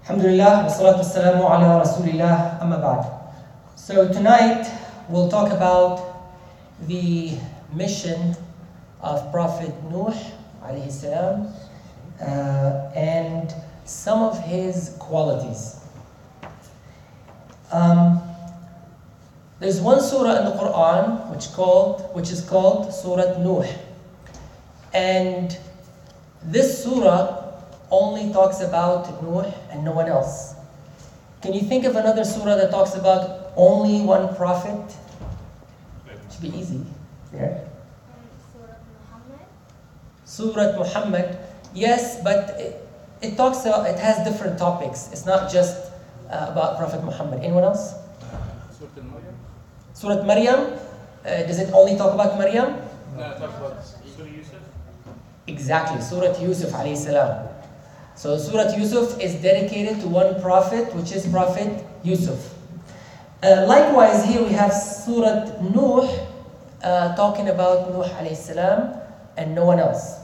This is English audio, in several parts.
Alhamdulillah, wassalatu wassalamu ala rasulillah, amma ba'd. So tonight we'll talk about the mission of Prophet Nuh alayhi salam and some of his qualities. There's one surah in the Quran which is called Surah Nuh, and this surah only talks about Nuh and no one else. Can you think of another surah that talks about only one prophet? Should be easy. Yeah. Surah Muhammad. Surah Muhammad, yes, but it has different topics. It's not just about Prophet Muhammad. Anyone else? Surah Maryam. Surah Maryam. Does it only talk about Maryam? No, it talks about Surah Yusuf. Exactly, Surah Yusuf alayhi salam. So Surah Yusuf is dedicated to one prophet, which is Prophet Yusuf. Likewise, here we have Surah Nuh talking about Nuh alayhi salam and no one else.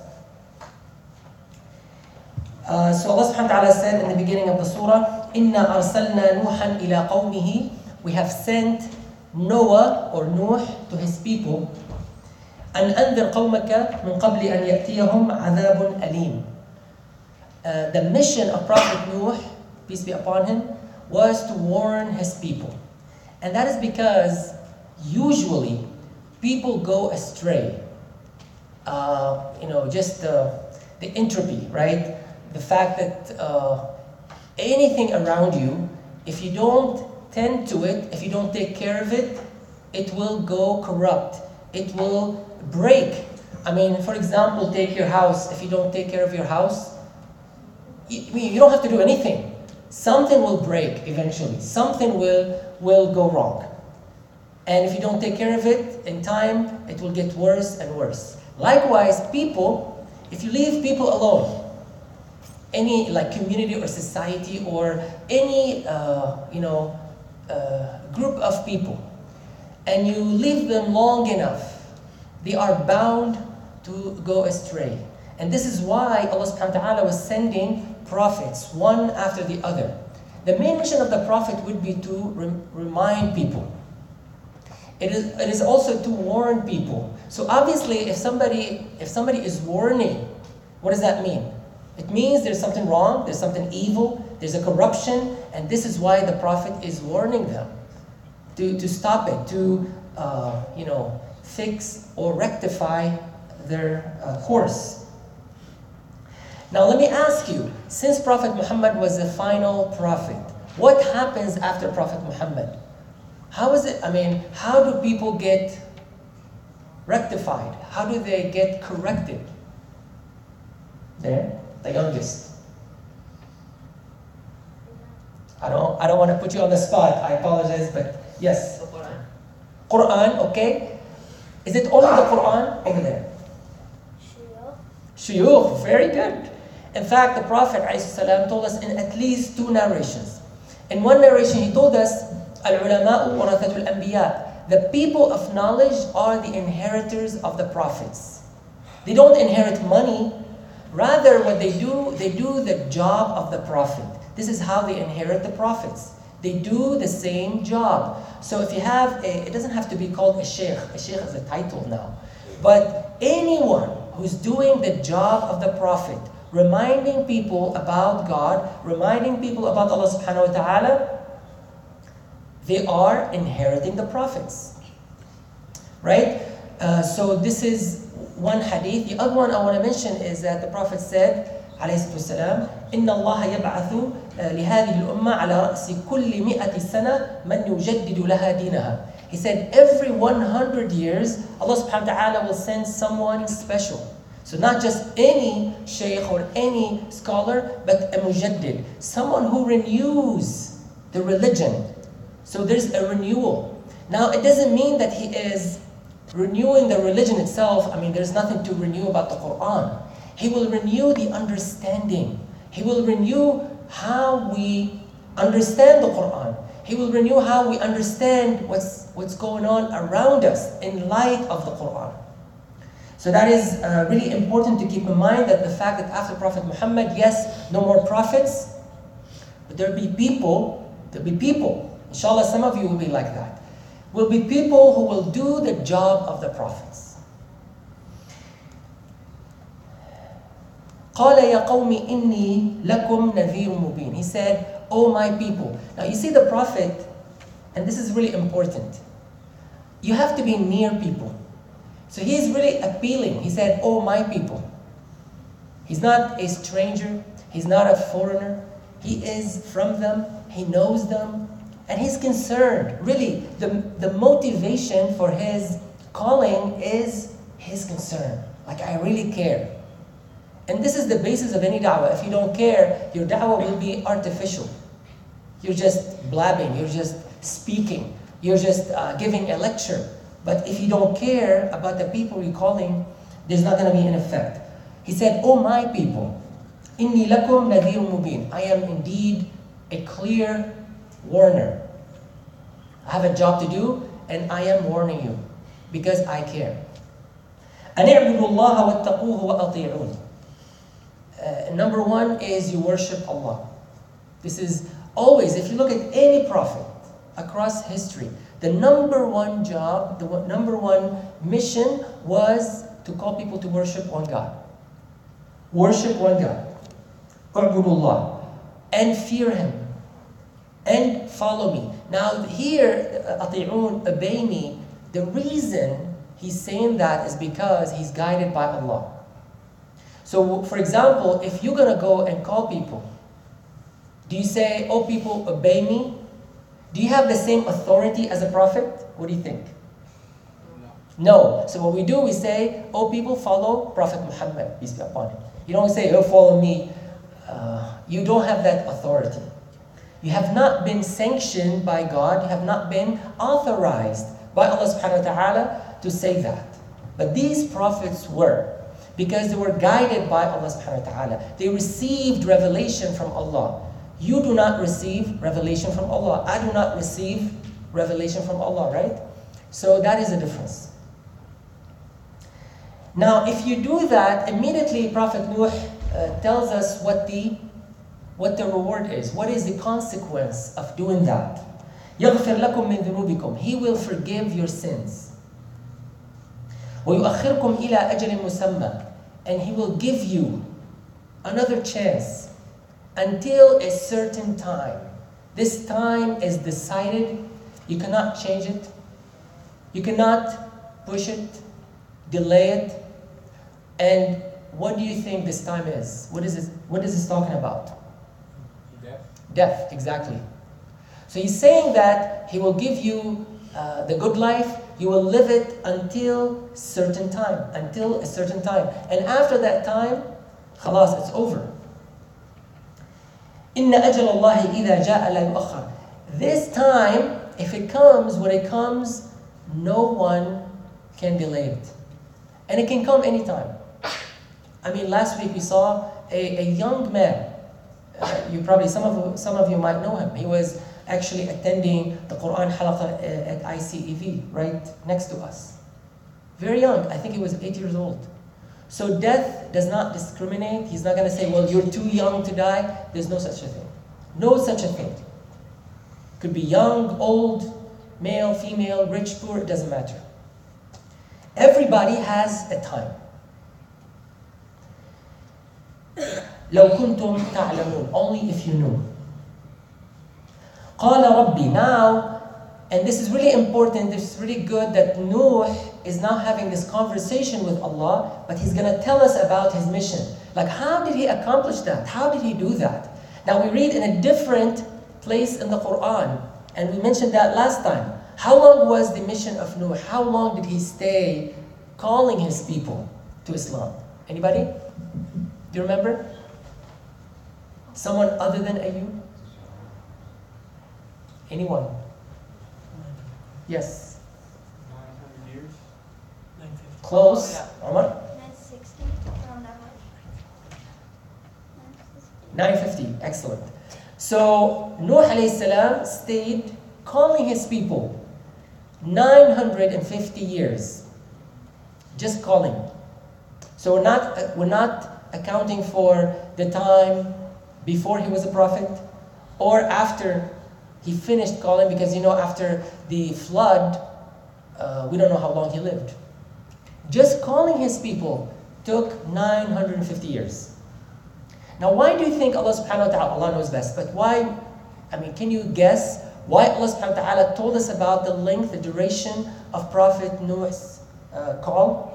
So Allah subhanahu wa ta'ala said in the beginning of the surah, "Inna arsalna Nuhan ila qawmihi." We have sent Noah or Nuh to his people. أن أنذر قومك من قبل أن يأتيهم عذاب أليم. The mission of Prophet Nuh, peace be upon him, was to warn his people. And that is because usually people go astray. Just the entropy, right? The fact that anything around you, if you don't tend to it, if you don't take care of it, it will go corrupt. It will break. I mean, for example, take your house. If you don't take care of your house, you don't have to do anything. Something will break eventually. Something will go wrong. And if you don't take care of it in time, it will get worse and worse. Likewise, people, if you leave people alone, any community or society or any group of people, and you leave them long enough, they are bound to go astray. And this is why Allah subhanahu wa ta'ala was sending prophets one after the other. The main mission of the prophet would be to remind people. It is also to warn people. So obviously if somebody is warning, what does that mean? It means there's something wrong, there's something evil, there's a corruption, and this is why the prophet is warning them to stop it, to fix or rectify their course. Now let me ask you, since Prophet Muhammad was the final prophet, what happens after Prophet Muhammad? How do people get rectified? How do they get corrected? There, the youngest. I don't want to put you on the spot, I apologize, but yes. Quran, okay. Is it only the Quran over there? Shuyukh, very good. In fact, the Prophet ﷺ told us in at least two narrations. In one narration, he told us, Al-ulama'u warathatul anbiya. The people of knowledge are the inheritors of the prophets. They don't inherit money. Rather, what they do the job of the prophet. This is how they inherit the prophets. They do the same job. So if you have it doesn't have to be called a sheikh. A sheikh is a title now. But anyone who's doing the job of the prophet, reminding people about God, reminding people about Allah subhanahu wa ta'ala, they are inheriting the prophets. Right? So this is one hadith. The other one I want to mention is that the Prophet said, عليه الصلاة والسلام, إن الله يبعث لهذه الأمة على رأس كل 100 سنة من يجدد لها دينها. He said every 100 years, Allah subhanahu wa ta'ala will send someone special. So not just any sheikh or any scholar, but a mujaddid, someone who renews the religion. So there's a renewal. Now it doesn't mean that he is renewing the religion itself. I mean, there's nothing to renew about the Quran. He will renew the understanding. He will renew how we understand the Quran. He will renew how we understand what's going on around us in light of the Quran. So that is really important to keep in mind, that the fact that after Prophet Muhammad, yes, no more prophets, But there'll be people, inshallah some of you will be like that, will be people who will do the job of the prophets. قَالَ يَا قَوْمِ إِنِّي لَكُمْ نَذِيرٌ مُبِينٌ. He said, "O my people." Now you see the prophet, and this is really important. You have to be near people. So he's really appealing. He said, "Oh my people." He's not a stranger. He's not a foreigner. He is from them. He knows them. And he's concerned. Really, the motivation for his calling is his concern. Like, I really care. And this is the basis of any da'wah. If you don't care, your da'wah will be artificial. You're just blabbing. You're just speaking. You're just giving a lecture. But if you don't care about the people you're calling, there's not going to be an effect. He said, "Oh my people, inni lakum nadhirun mubin." I am indeed a clear warner. I have a job to do, and I am warning you because I care. أَنِ اعْبُدُوا اللَّهَ وَاتَّقُوهُ وَأَطِيعُونَ. Number one is you worship Allah. This is always, if you look at any prophet across history, the number one job, the number one mission was to call people to worship one God. Worship one God. اعْبُدُوا اللَّهَ. And fear Him. And follow me. Now here, أطيعون, obey me, the reason he's saying that is because he's guided by Allah. So for example, if you're going to go and call people, do you say, "Oh people, obey me"? Do you have the same authority as a prophet? What do you think? No. So what we do, we say, "Oh people, follow Prophet Muhammad, peace be upon him." You don't say, "Oh, follow me." You don't have that authority. You have not been sanctioned by God. You have not been authorized by Allah subhanahu wa ta'ala to say that. But these prophets were, because they were guided by Allah subhanahu wa ta'ala. They received revelation from Allah. You do not receive revelation from Allah. I do not receive revelation from Allah, right? So that is the difference. Now, if you do that, immediately Prophet Nuh tells us what the reward is. What is the consequence of doing that? يَغْفِرْ لَكُم مِّن ذُنُوبِكُم. He will forgive your sins. وَيُؤَخِّرْكُمْ إِلَىٰ أَجَلٍ مُسَمَّى. And He will give you another chance until a certain time. This time is decided. You cannot change it. You cannot push it, delay it. And what do you think this time is? What is this talking about? Death. Death, exactly. So he's saying that He will give you the good life. You will live it until a certain time. And after that time, khalas, it's over. إِنَّ أَجَلَ اللَّهِ إِذَا جَاءَ لَا يُؤَخَّرُ. This time, if it comes, when it comes, no one can delay it. And it can come anytime. I mean, last week we saw a young man. You probably, some of you might know him. He was actually attending the Quran halaqah at ICEV, right next to us. Very young. I think he was 8 years old. So death does not discriminate. He's not going to say, "Well, you're too young to die." There's no such a thing. No such a thing. Could be young, old, male, female, rich, poor, it doesn't matter. Everybody has a time. لو كنتم تعلمون. Only if you knew. قال ربي. Now, and this is really important, this is really good that Nuh is now having this conversation with Allah, but he's going to tell us about his mission. Like, how did he accomplish that? How did he do that? Now we read in a different place in the Quran, and we mentioned that last time. How long was the mission of Nuh? How long did he stay calling his people to Islam? Anybody? Do you remember? Someone other than Ayub? Anyone? Yes. 900 years. Close. Omar? 960, around that much. 950. Excellent. So Nuh alayhi salam stayed calling his people 950 years. Just calling. So we're not accounting for the time before he was a prophet or after he finished calling, because after the flood, we don't know how long he lived. Just calling his people took 950 years. Now, why do you think Allah subhanahu wa ta'ala, Allah knows best, but why, can you guess why Allah subhanahu wa ta'ala told us about the length, the duration of Prophet Nuh's call?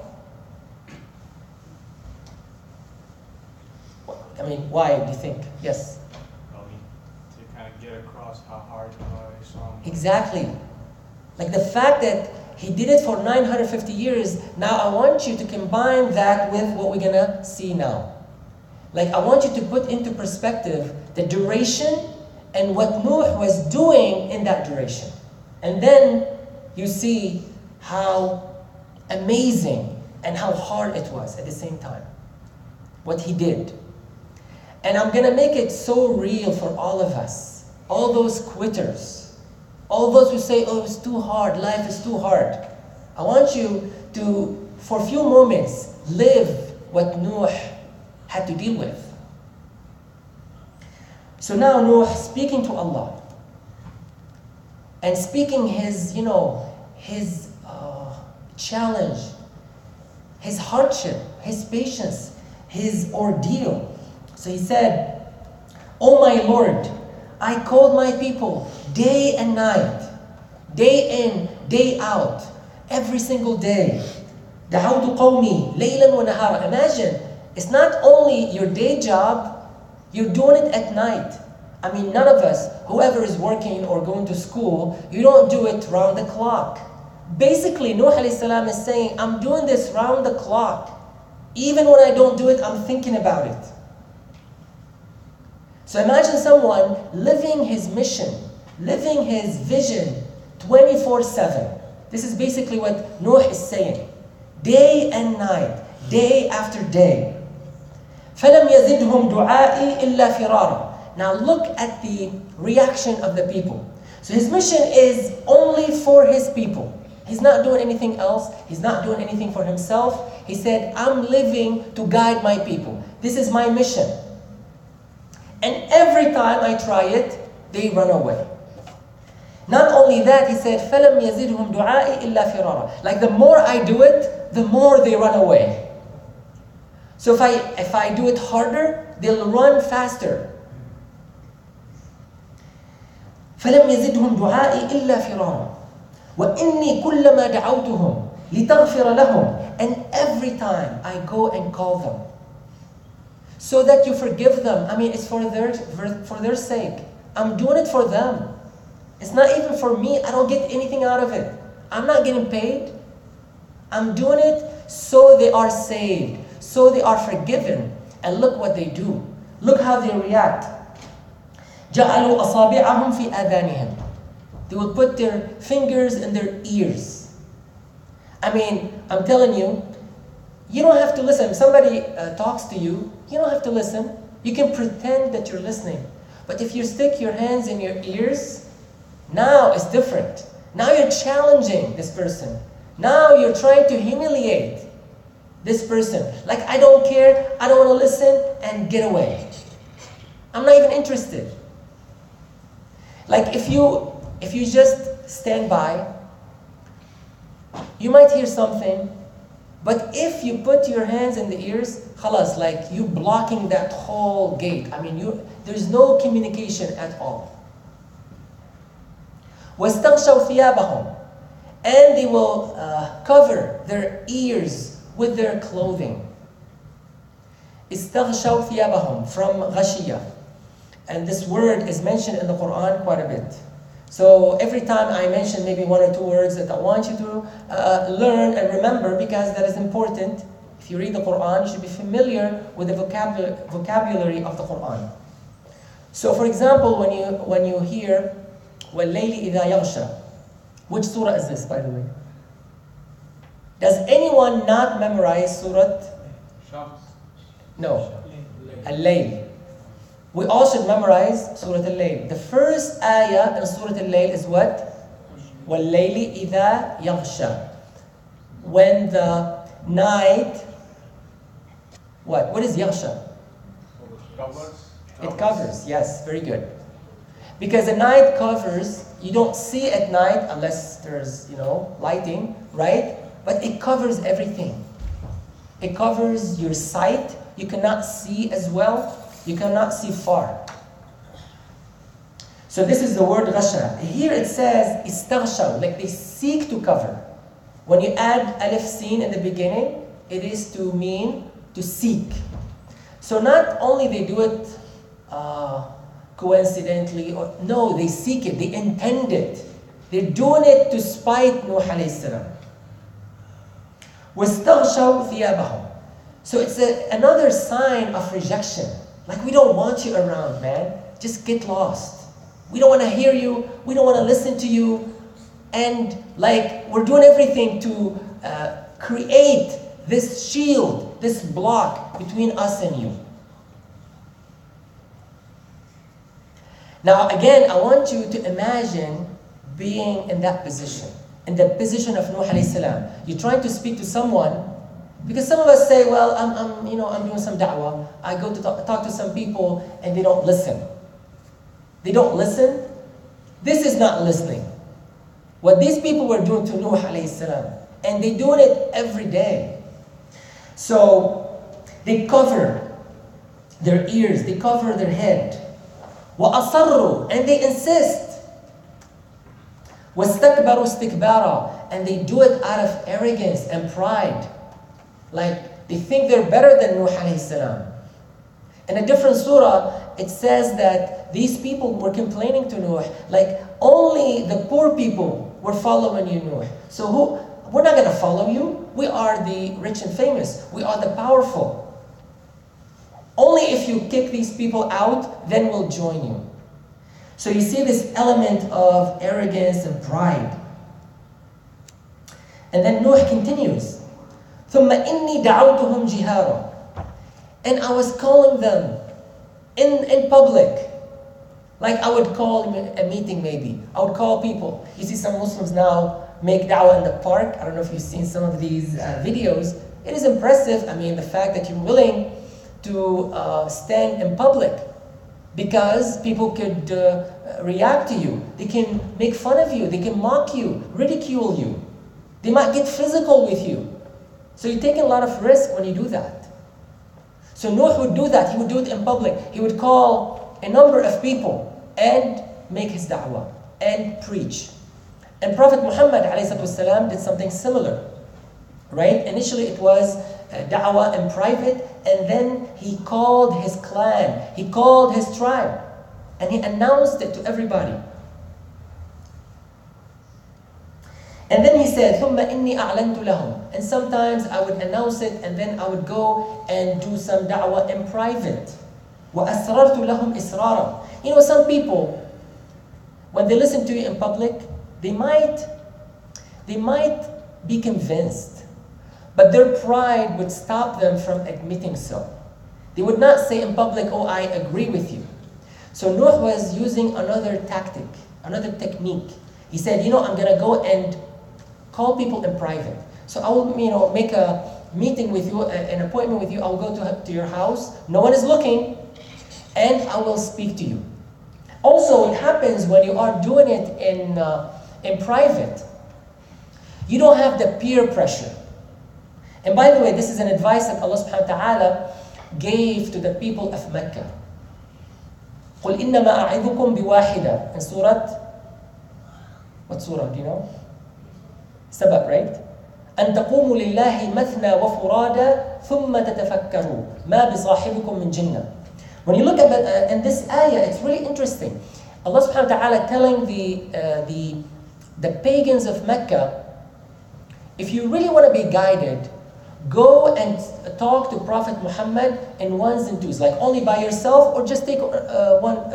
Why do you think? Yes? To kind of get across how hard they saw him. Exactly. Like the fact that he did it for 950 years, now I want you to combine that with what we're going to see now. Like I want you to put into perspective the duration and what Nuh was doing in that duration. And then you see how amazing and how hard it was at the same time. What he did. And I'm going to make it so real for all of us. All those quitters. All those who say, oh, it's too hard, life is too hard. I want you to, for a few moments, live what Nuh had to deal with. So now Nuh speaking to Allah and speaking his, his challenge, his hardship, his patience, his ordeal. So he said, "O my Lord, I called my people day and night, day in, day out, every single day. دعوت قومي ليلا ونهارا." Imagine, it's not only your day job, you're doing it at night. None of us, whoever is working or going to school, you don't do it round the clock. Basically, Nuh alayhi salam is saying, I'm doing this round the clock. Even when I don't do it, I'm thinking about it. So imagine someone living his mission, living his vision 24/7. This is basically what Nuh is saying. Day and night, day after day. فَلَمْ يَزِدْهُمْ دُعَائِي إِلَّا فِرَارًا. Now look at the reaction of the people. So his mission is only for his people. He's not doing anything else. He's not doing anything for himself. He said, I'm living to guide my people. This is my mission. And every time I try it, they run away. Not only that, he said, فَلَمْ يَزِدْهُمْ دُعَائِي إِلَّا فِرَارًا. Like the more I do it, the more they run away. So if I do it harder, they'll run faster. فَلَمْ يَزِدْهُمْ دُعَائِي إِلَّا فِرَارًا وَإِنِّي كُلَّمَا دَعَوْتُهُمْ لِتَغْفِرَ لَهُمْ. And every time I go and call them, so that you forgive them. It's for their sake. I'm doing it for them. It's not even for me. I don't get anything out of it. I'm not getting paid. I'm doing it so they are saved, so they are forgiven. And look what they do. Look how they react. جَعَلُوا أَصَابِعَهُمْ فِي آذَانِهِمْ. They will put their fingers in their ears. I'm telling you, you don't have to listen. If somebody talks to you, you don't have to listen. You can pretend that you're listening. But if you stick your hands in your ears, now it's different. Now you're challenging this person. Now you're trying to humiliate this person. Like, I don't care, I don't want to listen, and get away. I'm not even interested. Like if you just stand by, you might hear something, but if you put your hands in the ears, khalas, like you blocking that whole gate. There's no communication at all. وَاسْتَغْشَوْا ثِيَابَهُمْ. And they will cover their ears with their clothing. استغشوا ثيابهم from غشية. And this word is mentioned in the Quran quite a bit. So every time I mention maybe one or two words that I want you to learn and remember, because that is important. If you read the Quran, you should be familiar with the vocabulary of the Quran. So for example, when you hear وَاللَّيْلِ إِذَا يَغْشَى, which surah is this, by the way? Does anyone not memorize surah? No. Al-Layl. We all should memorize Surah Al-Layl. The first ayah in Surah Al-Layl is what? وَاللَّيْلِ إِذَا يَغْشَى. When the night, what? What is yaghsha? It covers, yes, very good. Because the night covers, you don't see at night unless there's, lighting, right? But it covers everything. It covers your sight. You cannot see as well. You cannot see far. So this is the word غشا. Here it says استغشوا, like they seek to cover. When you add alif sin in the beginning, it is to mean to seek. So not only they do it coincidentally, or no, they seek it, they intend it. They're doing it to spite Nuh alayhi salam. وَاسْتَغْشَوْا ثِيَابَهُمْ. So it's another sign of rejection. Like, we don't want you around, man. Just get lost. We don't want to hear you. We don't want to listen to you. And like, we're doing everything to create this shield, this block between us and you. Now, again, I want you to imagine being in that position, in the position of Nuh alayhi salam. You're trying to speak to someone, because some of us say, well, I'm doing some da'wah. I go to talk to some people and they don't listen. They don't listen. This is not listening. What these people were doing to Nuh alayhi salam, and they're doing it every day. So they cover their ears, they cover their head. وَأَصَرُّوا, and they insist. وَاسْتَكْبَرُوا اسْتِكْبَارًا, and they do it out of arrogance and pride. Like, they think they're better than Nuh alayhi salam. In a different surah, it says that these people were complaining to Nuh, like, only the poor people were following you, Nuh. So we're not going to follow you. We are the rich and famous. We are the powerful. Only if you kick these people out, then we'll join you. So you see this element of arrogance and pride. And then Nuh continues. ثُمَّ إِنِّي دَعَوْتُهُمْ جِهَارًا, and I was calling them in public. Like I would call a meeting maybe. I would call people. You see some Muslims now make da'wah in the park. I don't know if you've seen some of these videos. It is impressive. I mean, the fact that you're willing to stand in public, because people could react to you. They can make fun of you. They can mock you, ridicule you. They might get physical with you. So you're taking a lot of risk when you do that. So Nuh would do that. He would do it in public. He would call a number of people and make his da'wah and preach. And Prophet Muhammad ﷺ did something similar. Right? Initially it was da'wah in private, and then he called his clan, he called his tribe, and he announced it to everybody. And then he said, ثُمَّ إِنِّي أَعْلَنْتُ لَهُمْ, and sometimes I would announce it, and then I would go and do some da'wah in private. وَأَسْرَرْتُ لَهُمْ إِسْرَارًا. You know, some people, when they listen to you in public, they might be convinced, but their pride would stop them from admitting so. They would not say in public, oh, I agree with you. So Nuh was using another tactic, another technique. He said, I'm going to go and call people in private. So I will, make a meeting with you, an appointment with you. I will go to your house. No one is looking, and I will speak to you. Also, it happens when you are doing it in private. You don't have the peer pressure. And by the way, this is an advice that Allah subhanahu wa ta'ala gave to the people of Mecca. قُلْ إِنَّمَا أَعِذُكُمْ بِوَاحِدَةٍ, in Surah, what surah, do you know? Sabah, right? أَن تَقُومُوا لِلَّهِ مَثْنَى وَفُرَادَى ثُمَّ تَتَفَكَّرُوا مَا بِصَاحِبِكُمْ مِنْ جِنَّةٍ. When you look at in this ayah, it's really interesting. Allah subhanahu wa ta'ala telling the pagans of Mecca, if you really want to be guided, go and talk to Prophet Muhammad in ones and twos, like only by yourself, or just take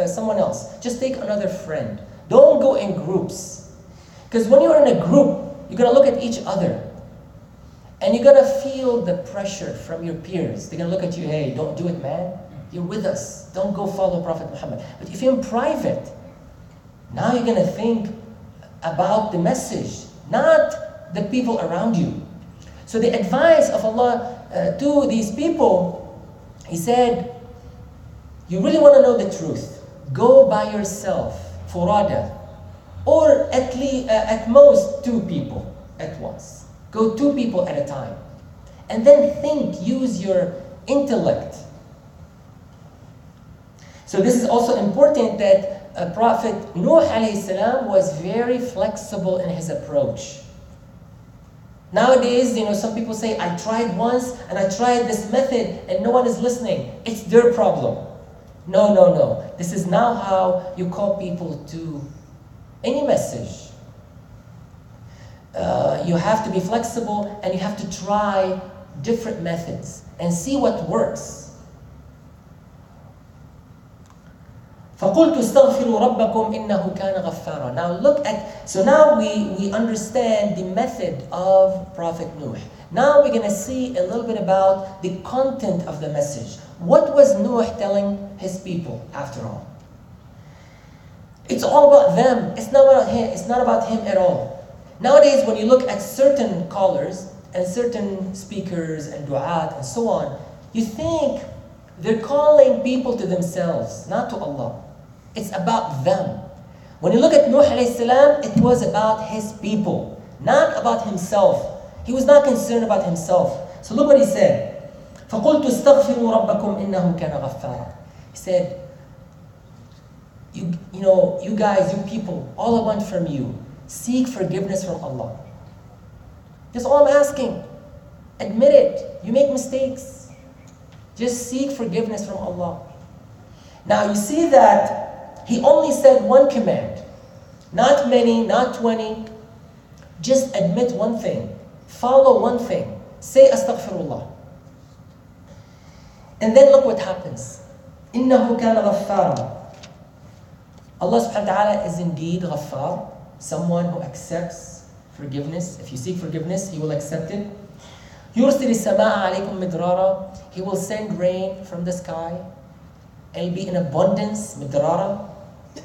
someone else. Just take another friend. Don't go in groups. Because when you're in a group, you're going to look at each other. And you're going to feel the pressure from your peers. They're going to look at you, hey, don't do it, man. You're with us. Don't go follow Prophet Muhammad. But if you're in private, now you're going to think about the message, not the people around you. So the advice of Allah to these people, He said, you really want to know the truth, go by yourself furada, or at most 2 people at once. Go 2 people at a time. And then think, use your intellect. So this is also important that Prophet Nuh alayhi salam was very flexible in his approach. Nowadays, some people say, I tried once and I tried this method and no one is listening. It's their problem. No, no, no. This is now how you call people to any message. You have to be flexible and you have to try different methods and see what works. فَقُلْتُ اسْتَغْفِرُوا رَبَّكُمْ إِنَّهُ كَانَ غَفَّارًا. Now look at, so now we understand the method of Prophet Nuh. Now we're going to see a little bit about the content of the message. What was Nuh telling his people after all? It's all about them. It's not about him. It's not about him at all. Nowadays, when you look at certain callers and certain speakers and du'at and so on, you think they're calling people to themselves, not to Allah. It's about them. When you look at Nuh alayhi salam, it was about his people, not about himself. He was not concerned about himself. So look what he said. فَقُلْتُ اسْتَغْفِرُوا رَبَّكُمْ إِنَّهُ كَانَ غَفَّارًا. He said, you guys, you people, all I want from you, seek forgiveness from Allah. That's all I'm asking. Admit it. You make mistakes. Just seek forgiveness from Allah. Now you see that he only said one command. Not many, not 20. Just admit one thing. Follow one thing. Say astaghfirullah. And then look what happens. إِنَّهُ كَانَ غَفَّارًا. Allah subhanahu wa ta'ala is indeed ghaffar, someone who accepts forgiveness. If you seek forgiveness, He will accept it. يُرْسِلِ السَّمَاءَ عَلَيْكُمْ مِدْرَارًا. He will send rain from the sky. And it'll be in abundance, midrara.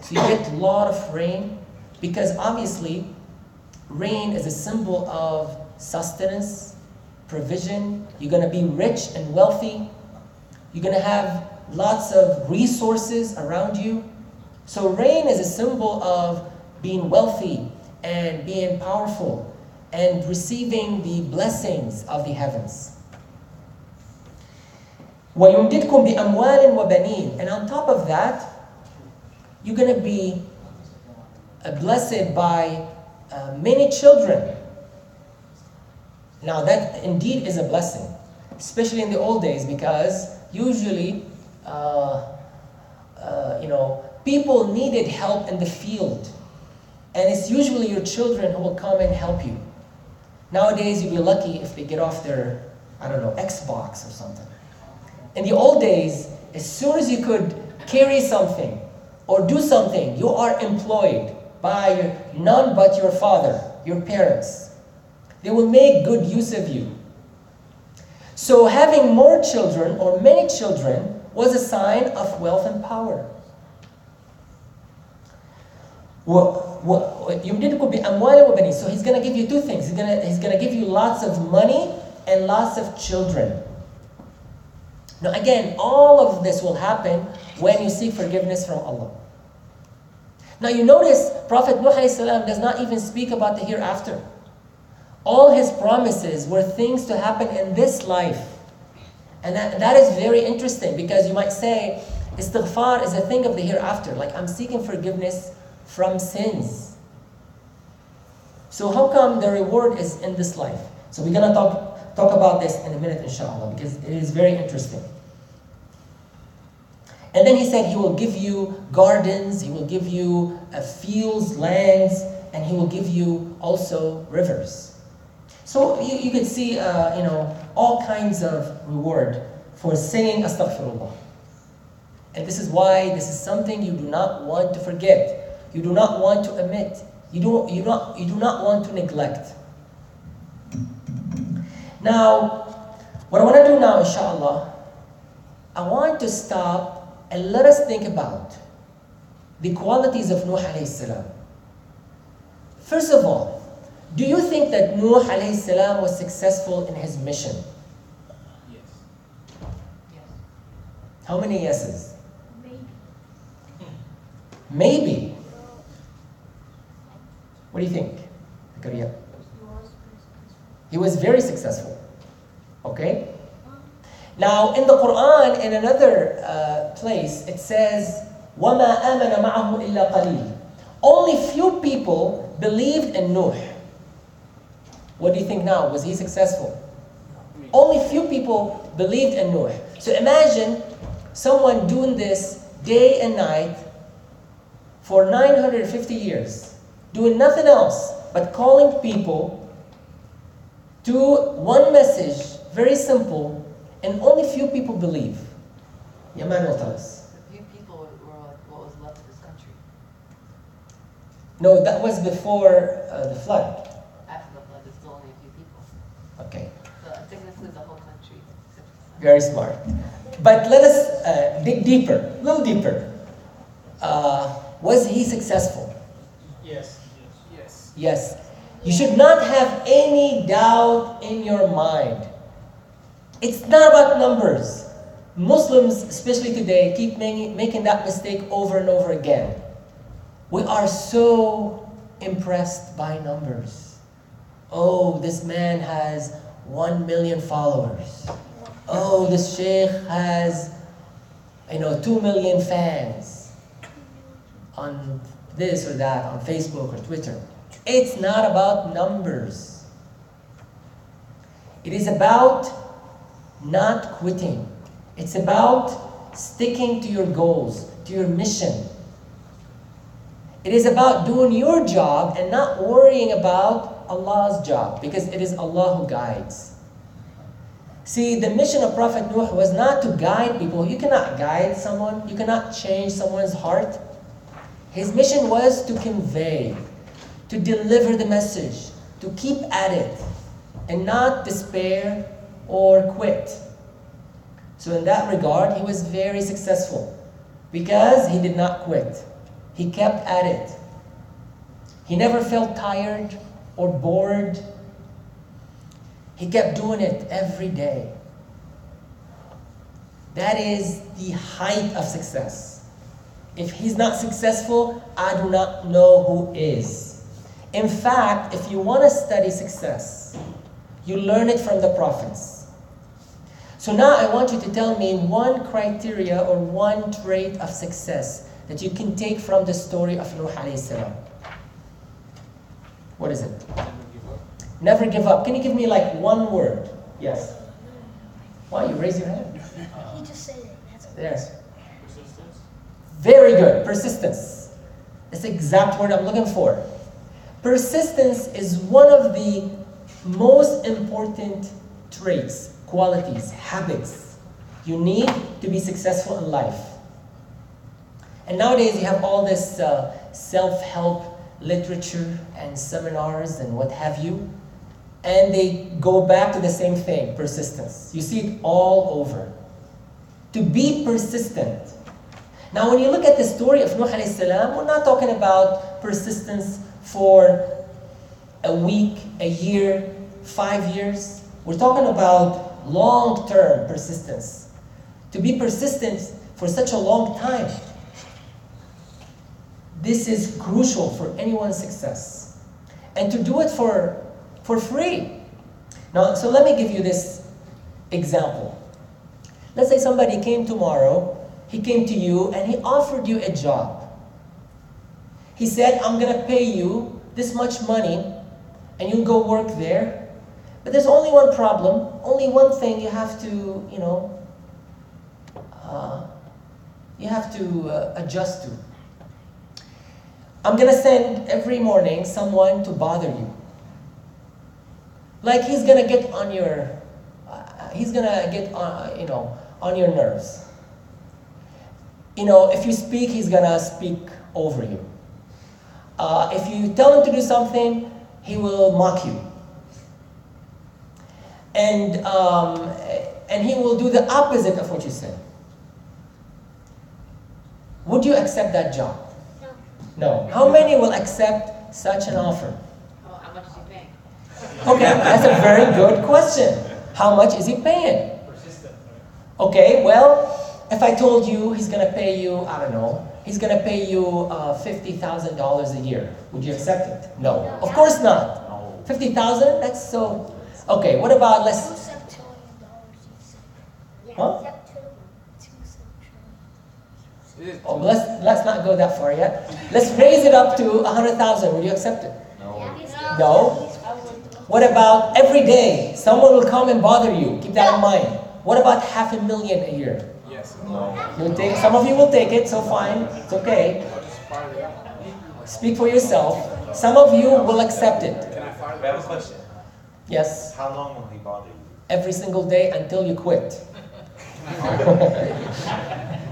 So you get a lot of rain. Because obviously, rain is a symbol of sustenance, provision. You're going to be rich and wealthy. You're going to have lots of resources around you. So rain is a symbol of being wealthy and being powerful and receiving the blessings of the heavens. وَيُمْدِدْكُمْ بِأَمْوَالٍ وَبَنِينَ. And on top of that, you're going to be blessed by many children. Now that indeed is a blessing, especially in the old days, because usually, people needed help in the field. And it's usually your children who will come and help you. Nowadays, you'll be lucky if they get off their, Xbox or something. In the old days, as soon as you could carry something or do something, you are employed by none but your father, your parents. They will make good use of you. So having more children or many children was a sign of wealth and power. So He's going to give you 2 things. He's going to give you lots of money and lots of children. Now again, all of this will happen when you seek forgiveness from Allah. Now you notice Prophet Nuh alayhi salam does not even speak about the hereafter. All his promises were things to happen in this life. And that is very interesting, because you might say istighfar is a thing of the hereafter. Like, I'm seeking forgiveness from sins. So how come the reward is in this life? So we're going to talk about this in a minute, inshallah, because it is very interesting. And then he said he will give you gardens, he will give you fields, lands, and he will give you also rivers. So you can see, all kinds of reward for saying astaghfirullah. And this is why this is something you do not want to forget. You do not want to omit. You do not want to neglect. Now, what I want to do now, inshallah, I want to stop and let us think about the qualities of Nuh alayhi salam. First of all, do you think that Nuh alayhi salam was successful in his mission? Yes. How many yeses? Maybe. Maybe. What do you think, Zakaria? He was very successful. Okay? Now, in the Quran, in another place, it says, وَمَا آمَنَ مَعَهُ إِلَّا قَلِيلٌ. Only few people believed in Nuh. What do you think now? Was he successful? Only few people believed in Nuh. So imagine someone doing this day and night for 950 years, doing nothing else but calling people to one message, very simple, and only few people believe. Yaman will tell us. A few people were like what was left of this country. No, that was before the flood. After the flood, there's still only a few people. Okay, So technically the whole country. very smart. But let us dig deeper, a little deeper. Was he successful? Yes. Yes. Yes. You should not have any doubt in your mind. It's not about numbers. Muslims, especially today, keep making that mistake over and over again. We are so impressed by numbers. Oh, this man has 1 million followers. Oh, this sheikh has, 2 million fans on this or that, on Facebook or Twitter. It's not about numbers. It is about not quitting. It's about sticking to your goals, to your mission. It is about doing your job and not worrying about Allah's job, because it is Allah who guides. See, the mission of Prophet Nuh was not to guide people. You cannot guide someone. You cannot change someone's heart. His mission was to convey, to deliver the message, to keep at it, and not despair or quit. So in that regard, he was very successful because he did not quit. He kept at it. He never felt tired or bored. He kept doing it every day. That is the height of success. If he's not successful, I do not know who is. In fact, if you want to study success, you learn it from the prophets. So now I want you to tell me one criteria or one trait of success that you can take from the story of Nuh alayhi salam. What is it? Never give up. Never give up. Can you give me like one word? Yes. Why? You raise your hand. He just said it. That's all. Yes. Persistence. Very good. Persistence. That's the exact word I'm looking for. Persistence is one of the most important traits, qualities, habits you need to be successful in life. And nowadays you have all this self-help literature and seminars and what have you, and they go back to the same thing, persistence. You see it all over. To be persistent. Now when you look at the story of Nuh alayhi salam, we're not talking about persistence for a week, a year, 5 years. We're talking about long-term persistence. To be persistent for such a long time. This is crucial for anyone's success. And to do it for free. Now, so let me give you this example. Let's say somebody came tomorrow, he came to you and he offered you a job. He said, I'm going to pay you this much money and you go work there. But there's only one problem, only one thing you have to, adjust to. I'm going to send every morning someone to bother you. Like he's going to get on your, on your nerves. If you speak, he's going to speak over you. If you tell him to do something, he will mock you. And he will do the opposite of what you said. Would you accept that job? No. How many will accept such an offer? Oh, how much is he paying? Okay, that's a very good question. How much is he paying? Persistent. Okay, well, If I told you he's going to pay you, I don't know, he's going to pay you $50,000 a year, would you accept it? No. Of course not. 50,000? That's so... Okay, what about let's... Except $2 million. Huh? Except Oh, let's not go that far yet. Let's raise it up to 100,000. Would you accept it? No. What about every day? Someone will come and bother you. Keep that in mind. What about $500,000 a year? Yes. You'll take, some of you will take it, so fine. It's okay. Speak for yourself. Some of you will accept it. Can I fire We have a question. Yes. How long will he bother you? Every single day until you quit. Can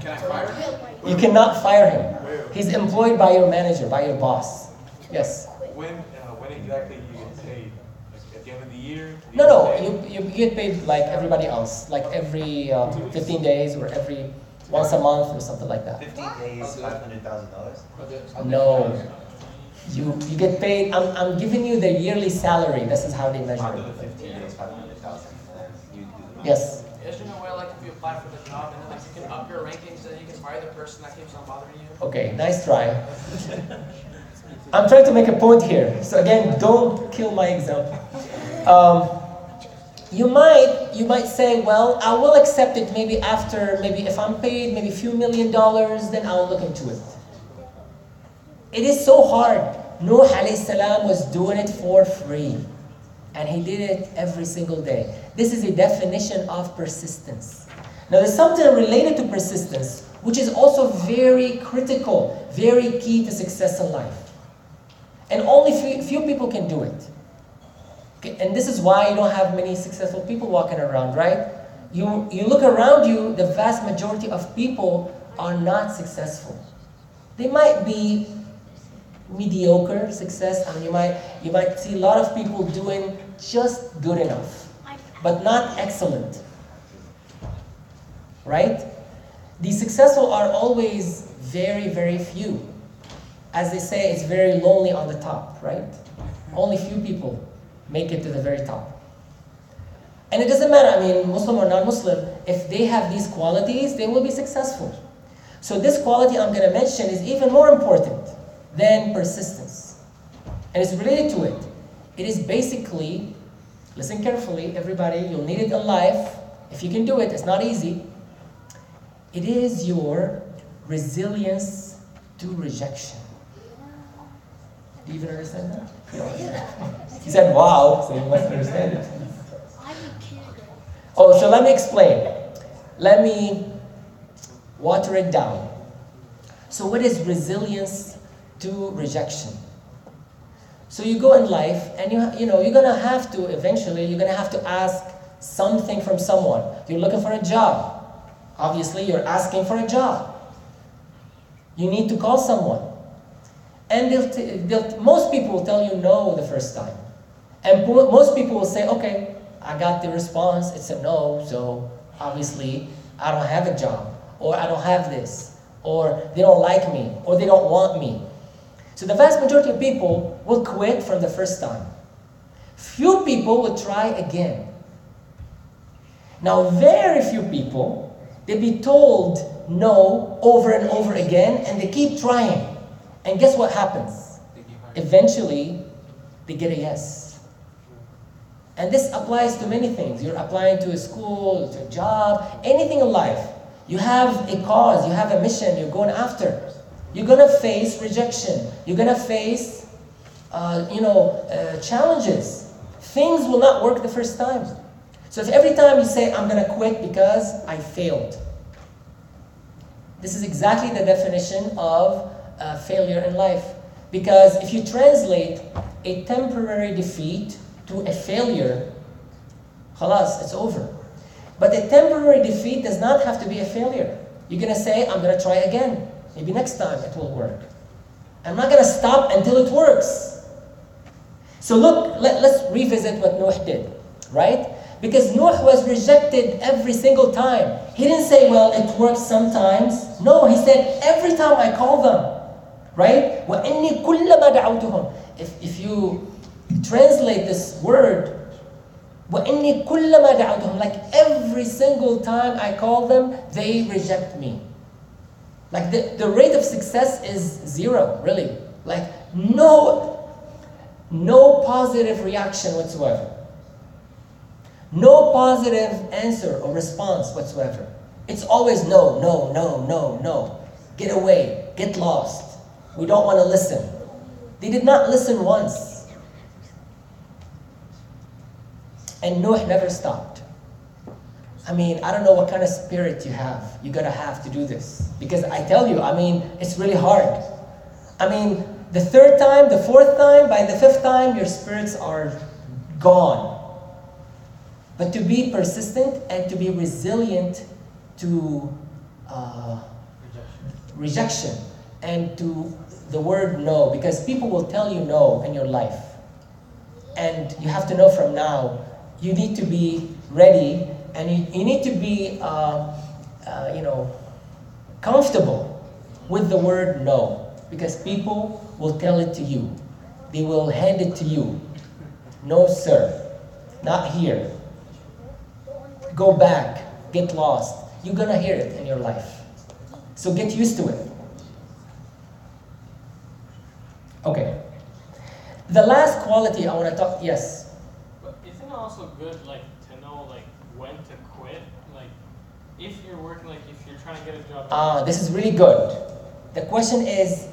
I fire him? You cannot fire him. He's employed by your manager, by your boss. Yes. When exactly do you get paid? Like at the end of the year? No, you get paid like everybody else, like every 15 days or every once a month or something like that. 15 days, $500,000? No, you get paid. I'm giving you the yearly salary. This is how they measure I'll do it. the 15 days, $500,000, and then you do the Yes. Isn't there a way, like, if you apply for the job and then, like, you can up your rankings and then you can fire the person that keeps on bothering you? Okay, nice try. I'm trying to make a point here. So again, don't kill my example. You might say, well, I will accept it maybe after, maybe if I'm paid maybe a few $1 million, then I'll look into it. It is so hard. Nuh alayhi salam was doing it for free. And he did it every single day. This is a definition of persistence. Now there's something related to persistence, which is also very critical, very key to success in life. And only few people can do it. Okay, and this is why you don't have many successful people walking around, right? You look around you, the vast majority of people are not successful. They might be mediocre success. I mean, you might see a lot of people doing just good enough, but not excellent, right? The successful are always very, very few. As they say, it's very lonely on the top, right? Only few people make it to the very top. And it doesn't matter, I mean, Muslim or non-Muslim, if they have these qualities, they will be successful. So this quality I'm going to mention is even more important than persistence. And it's related to it. It is basically, listen carefully, everybody, you'll need it in life. If you can do it, it's not easy. It is your resilience to rejection. Do you even understand that? He said, wow, so you must understand it. Oh, so let me explain. Let me water it down. So what is resilience to rejection? So you go in life and you know, you're gonna have to, eventually, you're gonna have to ask something from someone. You're looking for a job. Obviously, you're asking for a job. You need to call someone. And most people will tell you no the first time. And most people will say, okay, I got the response, it's a no, so obviously I don't have a job, or I don't have this, or they don't like me, or they don't want me. So the vast majority of people will quit from the first time. Few people will try again. Now very few people, they be told no over and over again, and they keep trying. And guess what happens? Eventually, they get a yes. And this applies to many things. You're applying to a school, to a job, anything in life. You have a cause, you have a mission you're going after. You're going to face rejection. You're going to face, challenges. Things will not work the first time. So if every time you say, I'm going to quit because I failed. This is exactly the definition of failure in life. Because if you translate a temporary defeat to a failure, khalas, it's over. But a temporary defeat does not have to be a failure. You're going to say, I'm going to try again. Maybe next time it will work. I'm not going to stop until it works. So look, let's revisit what Nuh did, right? Because Nuh was rejected every single time. He didn't say, well, it works sometimes. No, he said, every time I call them, right? وَإِنِّي كُلَّمَا دَعَوْتُهُمْ. If you translate this word, وإني كلما دعوتهم, like every single time I call them, they reject me. Like the rate of success is 0, really. Like no positive reaction whatsoever. No positive answer or response whatsoever. It's always no, no, no, no, no. Get away, get lost. We don't want to listen. They did not listen once. And Nuh never stopped. I mean, I don't know what kind of spirit you're gonna have to do this. Because I tell you, I mean, it's really hard. I mean, the 3rd time, the 4th time, by the 5th time, your spirits are gone. But to be persistent and to be resilient to rejection and to the word no, because people will tell you no in your life. And you have to know from now, you need to be ready and you need to be comfortable with the word no, because people will tell it to you. They will hand it to you. No, sir, not here. Go back, get lost. You're gonna hear it in your life. So get used to it. Okay. The last quality I want to talk, yes? But isn't it also good, like, to know, like, when to quit? Like, if you're working, like, if you're trying to get a job. This is really good. The question is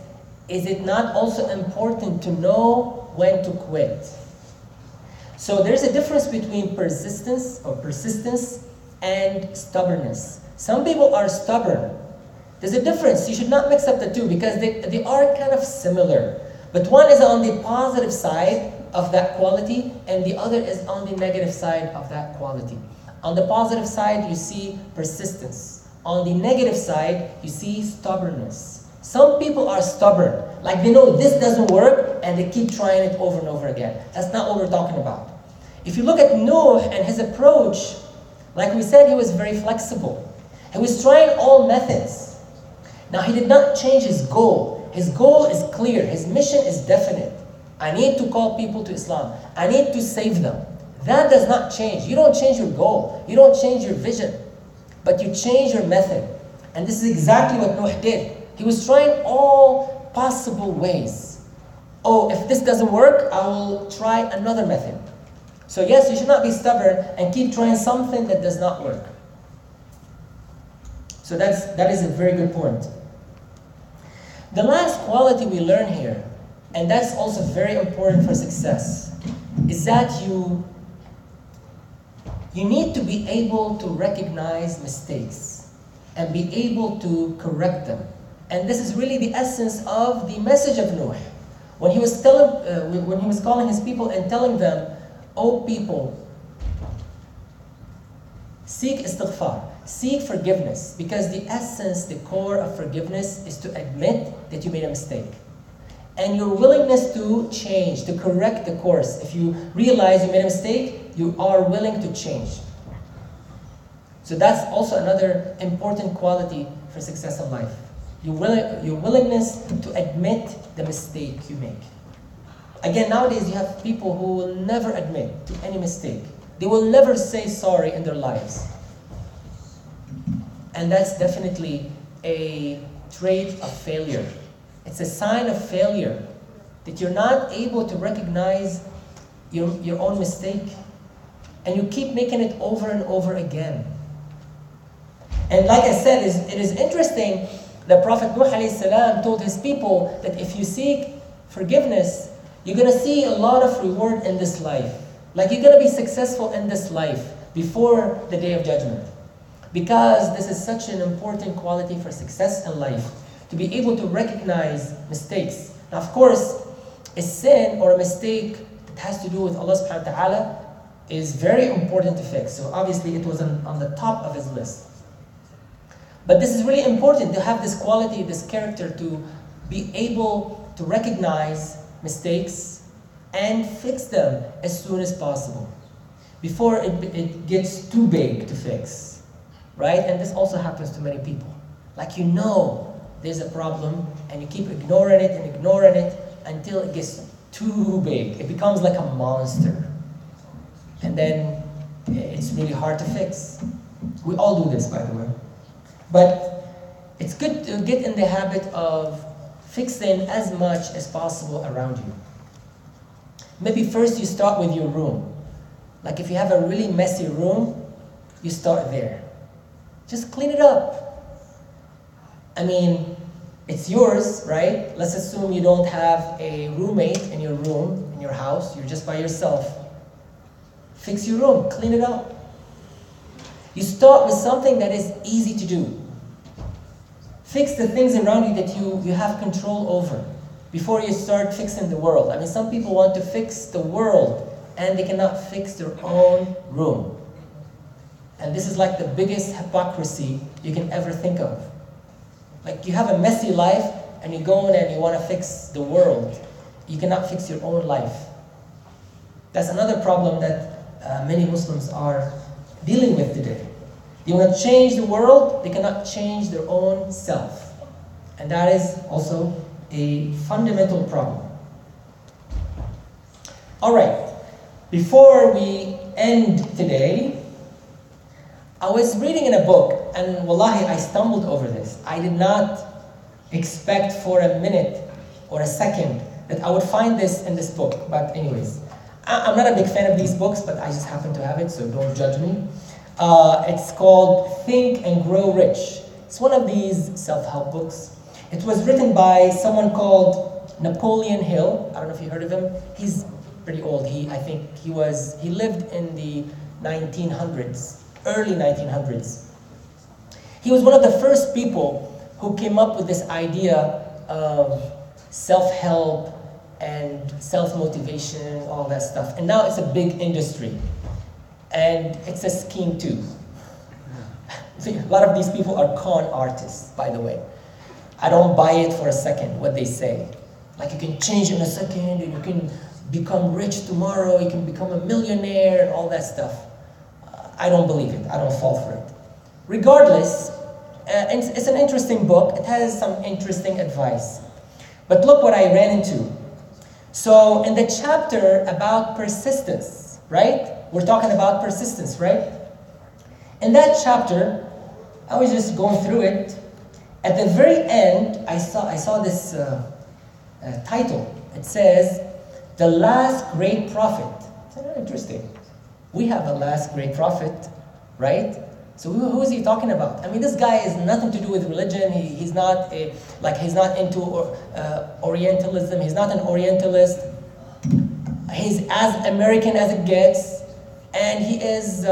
it not also important to know when to quit? So there's a difference between persistence and stubbornness. Some people are stubborn. There's a difference. You should not mix up the two because they are kind of similar. But one is on the positive side of that quality and the other is on the negative side of that quality. On the positive side, you see persistence. On the negative side, you see stubbornness. Some people are stubborn. Like they know this doesn't work and they keep trying it over and over again. That's not what we're talking about. If you look at Nuh and his approach, like we said, he was very flexible. He was trying all methods. Now he did not change his goal. His goal is clear. His mission is definite. I need to call people to Islam. I need to save them. That does not change. You don't change your goal. You don't change your vision. But you change your method. And this is exactly what Nuh did. He was trying all possible ways. Oh, if this doesn't work, I will try another method. So yes, you should not be stubborn and keep trying something that does not work. So that is a very good point. The last quality we learn here, and that's also very important for success, is that you need to be able to recognize mistakes and be able to correct them. And this is really the essence of the message of Nuh. When he was calling his people and telling them, "O people, seek istighfar, seek forgiveness," because the essence, the core of forgiveness is to admit that you made a mistake. And your willingness to change, to correct the course. If you realize you made a mistake, you are willing to change. So that's also another important quality for success in life. Your willingness to admit the mistake you make. Again, nowadays you have people who will never admit to any mistake. They will never say sorry in their lives. And that's definitely a trait of failure. It's a sign of failure that you're not able to recognize your own mistake. And you keep making it over and over again. And like I said, it is interesting, the Prophet Nuh ﷺ told his people that if you seek forgiveness, you're going to see a lot of reward in this life. Like you're going to be successful in this life before the Day of Judgment. Because this is such an important quality for success in life. To be able to recognize mistakes. Now of course, a sin or a mistake that has to do with Allah subhanahu wa ta'ala is very important to fix. So obviously it was on the top of his list. But this is really important to have this quality, this character, to be able to recognize mistakes and fix them as soon as possible before it gets too big to fix, right? And this also happens to many people. Like you know there's a problem and you keep ignoring it until it gets too big. It becomes like a monster. And then it's really hard to fix. We all do this, by the way. But it's good to get in the habit of fixing as much as possible around you. Maybe first you start with your room. Like if you have a really messy room, you start there. Just clean it up. I mean, it's yours, right? Let's assume you don't have a roommate in your room, in your house. You're just by yourself. Fix your room, clean it up. You start with something that is easy to do. Fix the things around you that you have control over before you start fixing the world. I mean, some people want to fix the world and they cannot fix their own room. And this is like the biggest hypocrisy you can ever think of. Like you have a messy life and you go in and you want to fix the world. You cannot fix your own life. That's another problem that many Muslims are dealing with today. They want to change the world, they cannot change their own self. And that is also a fundamental problem. All right, before we end today, I was reading in a book, and wallahi, I stumbled over this. I did not expect for a minute or a second that I would find this in this book. But anyways, I'm not a big fan of these books, but I just happen to have it, so don't judge me. It's called Think and Grow Rich. It's one of these self-help books. It was written by someone called Napoleon Hill. I don't know if you heard of him. He's pretty old. I think he lived in the 1900s, early 1900s. He was one of the first people who came up with this idea of self-help and self-motivation, all that stuff. And now it's a big industry. And it's a scheme too. See, a lot of these people are con artists, by the way. I don't buy it for a second, what they say. Like you can change in a second, and you can become rich tomorrow, you can become a millionaire, and all that stuff. I don't believe it, I don't fall for it. Regardless, it's an interesting book, it has some interesting advice. But look what I ran into. So in the chapter about persistence, right? We're talking about persistence, right? In that chapter, I was just going through it. At the very end, I saw this title. It says, "The Last Great Prophet." It's interesting. We have a last great prophet, right? So who is he talking about? I mean, this guy has nothing to do with religion. He's not into Orientalism. He's not an Orientalist. He's as American as it gets, and he is,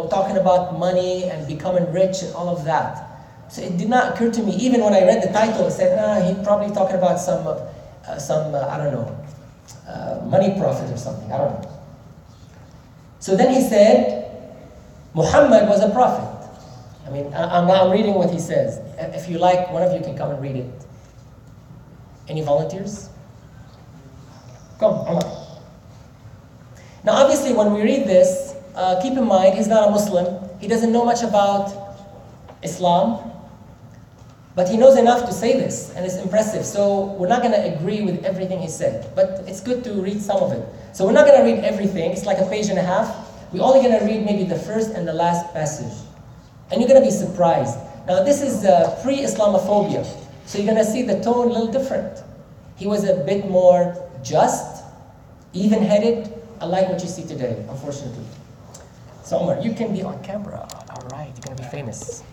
talking about money and becoming rich and all of that. So it did not occur to me, even when I read the title, I said, he's probably talking about some money prophet or something. I don't know. So then he said, Muhammad was a prophet. I mean, I'm reading what he says. If you like, one of you can come and read it. Any volunteers? Come, Omar. Now, obviously, when we read this, keep in mind, he's not a Muslim. He doesn't know much about Islam. But he knows enough to say this, and it's impressive. So we're not going to agree with everything he said. But it's good to read some of it. So we're not going to read everything. It's like a page and a half. We're only going to read maybe the first and the last passage. And you're going to be surprised. Now, this is pre-Islamophobia. So you're going to see the tone a little different. He was a bit more just, even-headed, unlike what you see today, unfortunately. So, Omar, you can be on camera. All right, you're going to be famous.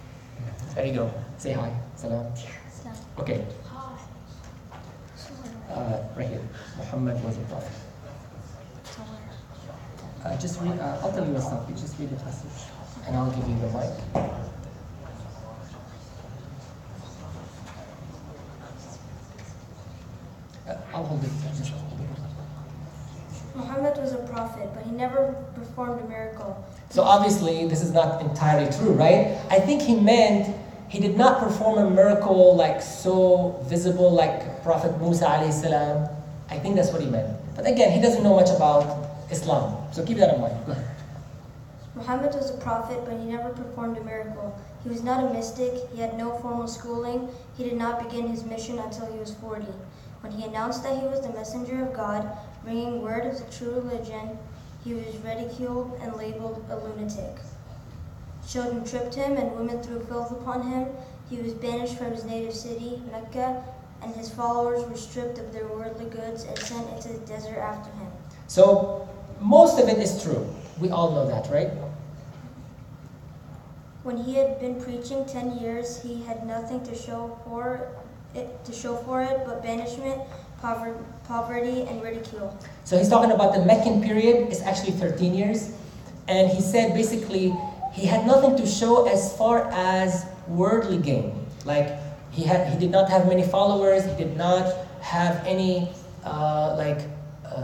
There you go. Say hi. Salam. Okay. Right here. Muhammad was a prophet. Just read, I'll tell you what's up. You just read the passage, and I'll give you the mic. I'll hold it. Just hold it. Muhammad was a prophet, but he never performed a miracle. So obviously, this is not entirely true, right? I think he meant he did not perform a miracle like so visible like Prophet Musa alayhi salam. I think that's what he meant. But again, he doesn't know much about Islam. So keep that in mind. Go ahead. Muhammad was a prophet, but he never performed a miracle. He was not a mystic. He had no formal schooling. He did not begin his mission until he was 40. When he announced that he was the messenger of God, bringing word of the true religion, He was ridiculed and labeled a lunatic. Children tripped him and women threw filth upon him. He was banished from his native city, Mecca, and his followers were stripped of their worldly goods and sent into the desert after him. So most of it is true. We all know that, right? When he had been preaching 10 years, he had nothing to show for it but banishment, poverty, and ridicule. So he's talking about the Meccan period. It's actually 13 years. And he said basically he had nothing to show as far as worldly gain. Like he did not have many followers. He did not have any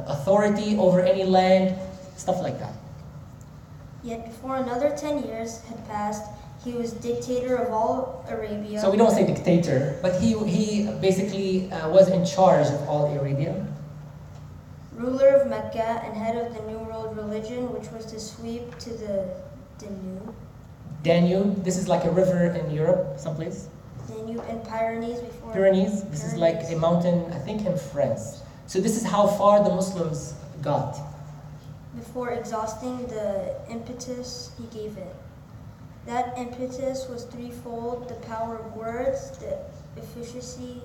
authority over any land, stuff like that. Yet before another 10 years had passed, he was dictator of all Arabia. So we don't say dictator, but he basically was in charge of all Arabia. Ruler of Mecca and head of the New World religion, which was to sweep to the Danube, this is like a river in Europe, someplace. Danube and Pyrenees before. Pyrenees, this is like a mountain, I think in France. So this is how far the Muslims got. Before exhausting the impetus he gave it. That impetus was threefold: the power of words, the efficacy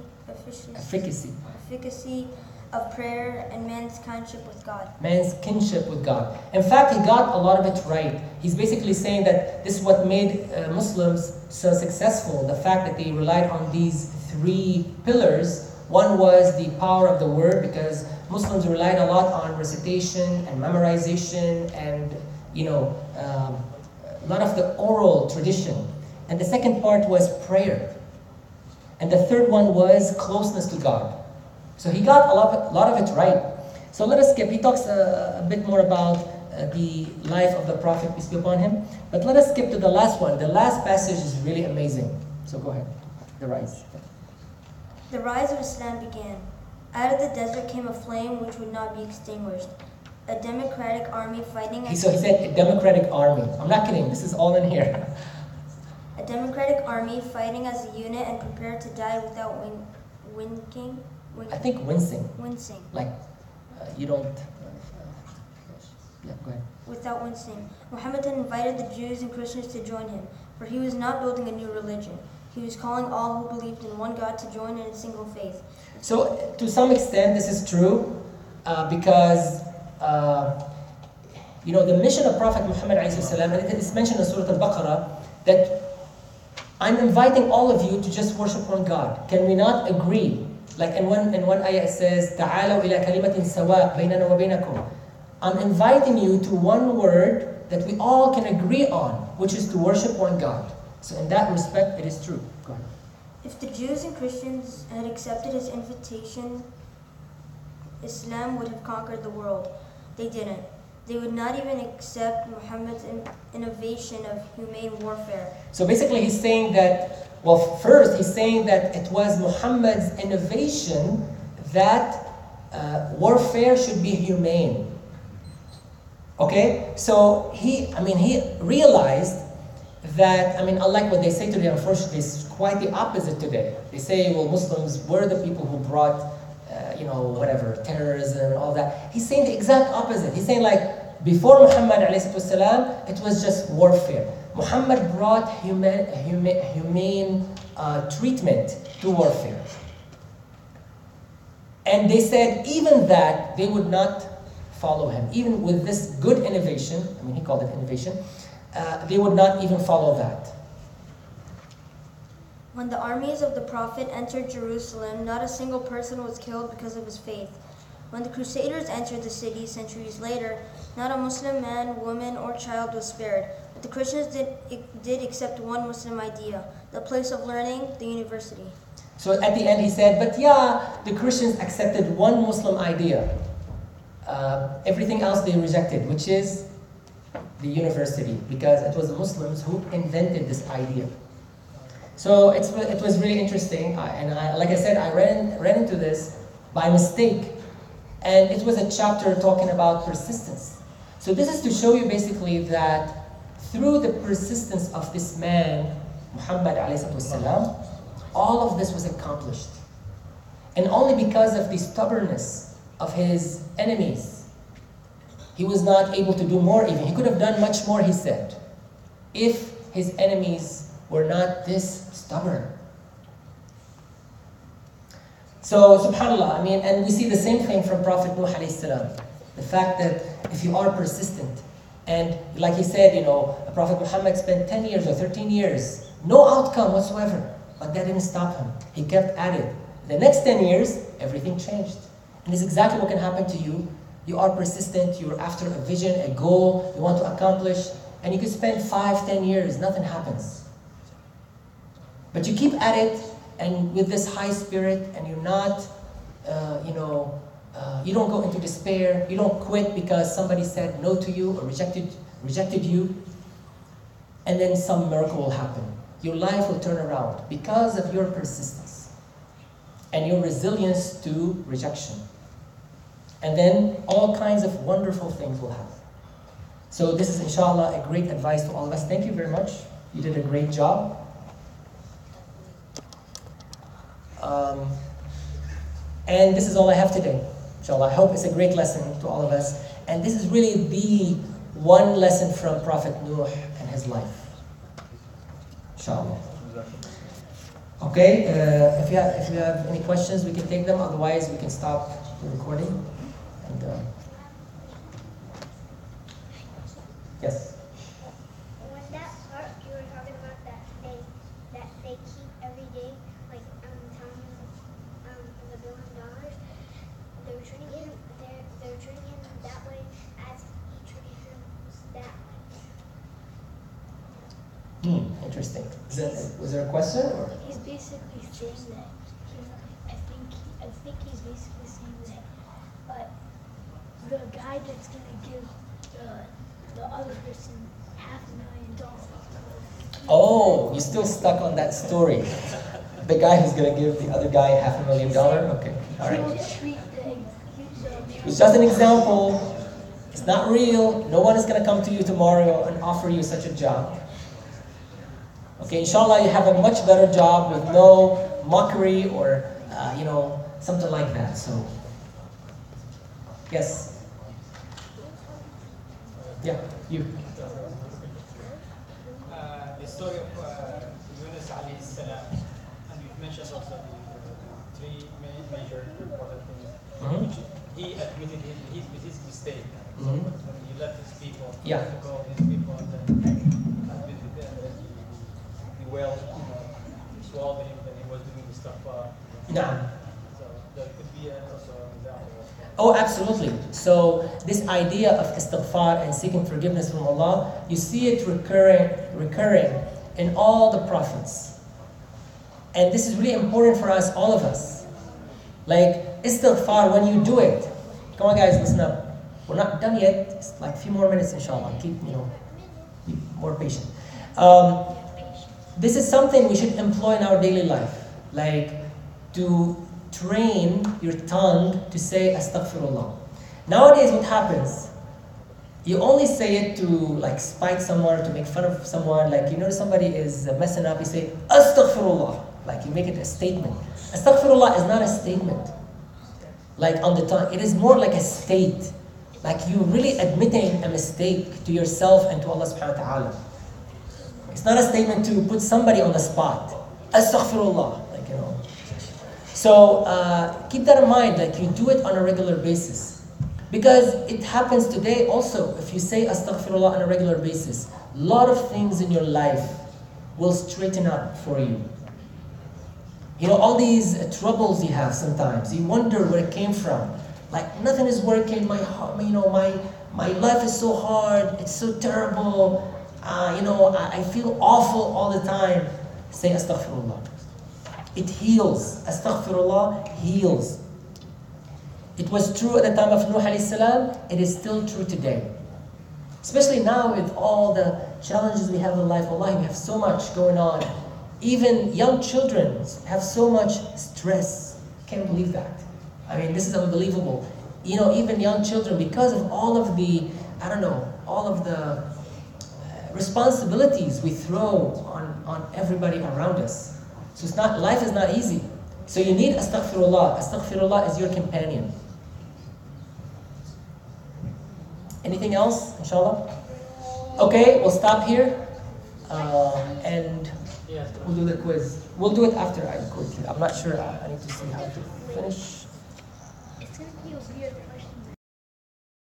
of prayer, and man's kinship with God. Man's kinship with God. In fact, he got a lot of it right. He's basically saying that this is what made Muslims so successful, the fact that they relied on these three pillars. One was the power of the word, because Muslims relied a lot on recitation and memorization and, a lot of the oral tradition. And the second part was prayer. And the third one was closeness to God. So he got a lot of it right. So let us skip. He talks a bit more about the life of the Prophet, peace be upon him. But let us skip to the last one. The last passage is really amazing. So go ahead. The rise. The rise of Islam began. Out of the desert came a flame which would not be extinguished. A democratic army fighting So he said a democratic army. I'm not kidding. This is all in here. A democratic army fighting as a unit and prepared to die without winking. I think wincing. Wincing. Like you don't. Yeah, go ahead. Without wincing. Muhammad had invited the Jews and Christians to join him, for he was not building a new religion. He was calling all who believed in one God to join in a single faith. So to some extent this is true because the mission of Prophet Muhammad and it is mentioned in Surah Al-Baqarah that I'm inviting all of you to just worship one God. Can we not agree? Like in one ayah it says, "Ta'alaw ila kalimatin sawa baynana wa baynakum." I'm inviting you to one word that we all can agree on, which is to worship one God. So in that respect, it is true. Go ahead. If the Jews and Christians had accepted his invitation, Islam would have conquered the world. They didn't. They would not even accept Muhammad's innovation of humane warfare. So basically he's saying that, first he's saying that it was Muhammad's innovation that warfare should be humane. Okay? So he realized that, unlike what they say today, unfortunately, it's quite the opposite today. They say, Muslims were the people who brought, terrorism and all that. He's saying the exact opposite. He's saying before Muhammad ﷺ, it was just warfare. Muhammad brought humane treatment to warfare. And they said even that they would not follow him. Even with this good innovation, he called it innovation, they would not even follow that. When the armies of the Prophet entered Jerusalem, not a single person was killed because of his faith. When the Crusaders entered the city centuries later, not a Muslim man, woman, or child was spared. But the Christians did accept one Muslim idea, the place of learning, the university. So at the end he said, but the Christians accepted one Muslim idea. Everything else they rejected, which is the university, because it was the Muslims who invented this idea. So it was really interesting, like I said, I ran into this by mistake, and it was a chapter talking about persistence. So this is to show you basically that through the persistence of this man, Muhammad ﷺ, all of this was accomplished. And only because of the stubbornness of his enemies, He was not able to do more even. He could have done much more, he said, if his enemies were not this stubborn. So, subhanAllah, I mean, and we see the same thing from Prophet Nuh alayhi salam. The fact that if you are persistent, and like he said, you know, Prophet Muhammad spent 10 years or 13 years, no outcome whatsoever, but that didn't stop him. He kept at it. The next 10 years, everything changed. And it's exactly what can happen to you. You are persistent, you're after a vision, a goal, you want to accomplish, and you could spend 5, 10 years, nothing happens. But you keep at it, and with this high spirit, and you're not, you don't go into despair, you don't quit because somebody said no to you or rejected you, and then some miracle will happen. Your life will turn around because of your persistence and your resilience to rejection. And then all kinds of wonderful things will happen. So this is inshallah a great advice to all of us. Thank you very much. You did a great job. And this is all I have today. Inshallah, I hope it's a great lesson to all of us. And this is really the one lesson from Prophet Nuh and his life. Inshallah. Okay, if you have any questions, we can take them. Otherwise, we can stop the recording. And yes. Was that part you were talking about that they keep every day, like telling him the $1 billion? They were treating him that way as he treated him that way. Interesting. Was there a question? Or? He's basically saying that I think he's basically saying that the guy that's gonna give the other person $500,000. Oh, you're still stuck on that story. The guy who's gonna give the other guy $500,000? Okay, all right. It's just an example. It's not real. No one is gonna come to you tomorrow and offer you such a job. Okay, inshallah, you have a much better job with no mockery or, something like that. So, yes. Yeah, you. The story of Yunus alayhi salam, and you've mentioned also the three major important things. He admitted his mistake. So when he left his people, to go his people, and then admitted them that he well swallowed him, that he was doing the stuff. Nah. So that could be also an example. Oh, absolutely. So this idea of istighfar and seeking forgiveness from Allah, you see it recurring in all the prophets. And this is really important for us, all of us. Like istighfar, when you do it, come on guys, listen up. We're not done yet. It's like a few more minutes, inshallah. Keep more patient. This is something we should employ in our daily life. Like to train your tongue to say astaghfirullah. Nowadays what happens, you only say it to like spite someone, to make fun of someone. Like somebody is messing up, you say astaghfirullah. Like you make it a statement. Astaghfirullah is not a statement like on the tongue. It is more like a state. Like you really admitting a mistake to yourself and to Allah subhanahu wa ta'ala. It's not a statement to put somebody on the spot. Astaghfirullah. So keep that in mind, like you do it on a regular basis. Because it happens today also, if you say astaghfirullah on a regular basis, a lot of things in your life will straighten up for you. All these troubles you have sometimes, you wonder where it came from. Like nothing is working, my life is so hard, it's so terrible, I feel awful all the time. Say astaghfirullah. It heals. Astaghfirullah heals. It was true at the time of Nuh alayhi salam. It is still true today. Especially now with all the challenges we have in life. Wallahi, we have so much going on. Even young children have so much stress. Can't believe that. I mean, this is unbelievable. Even young children, because of all of the, all of the responsibilities we throw on everybody around us. So life is not easy. So you need astaghfirullah. Astaghfirullah is your companion. Anything else, inshallah? Okay, we'll stop here. And Yes. we'll do the quiz. We'll do it after I quit. I'm not sure. I need to see how to finish. It's gonna be a weird question.